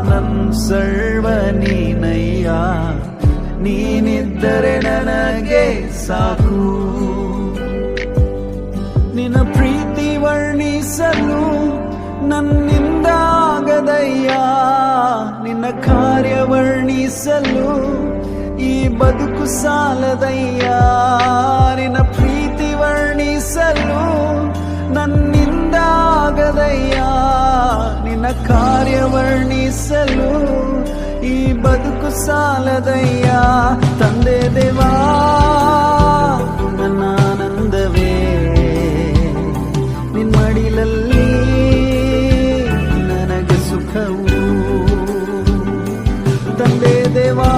ನನ್ ಸರ್ವ ನೀನಯ್ಯ, ನೀನಿದ್ದರೆ ನನಗೆ ಸಾಕು. ನಿನ್ನ ಪ್ರೀತಿ ವರ್ಣಿಸಲು ನನ್ನಿಂದ ಆಗದಯ್ಯ, ನಿನ್ನ ಕಾರ್ಯ ವರ್ಣಿಸಲು ಈ ಬದುಕು ಸಾಲದಯ್ಯ. ನಿನ್ನ ಪ್ರೀತಿ ವರ್ಣಿಸಲು ನನ್ನಿಂದ ಆಗದಯ್ಯ, ನಿನ್ನ ಕಾರ್ಯ ವರ್ಣಿಸಲು ಈ ಬದುಕು ಸಾಲದಯ್ಯ. ತಂದೆ ದೇವಾ ನನ್ನ ಆನಂದವೇ, ನಿನ್ನಡಿಲಲ್ಲಿ ನನಗೆ ಸುಖವು. ತಂದೆ ದೇವಾ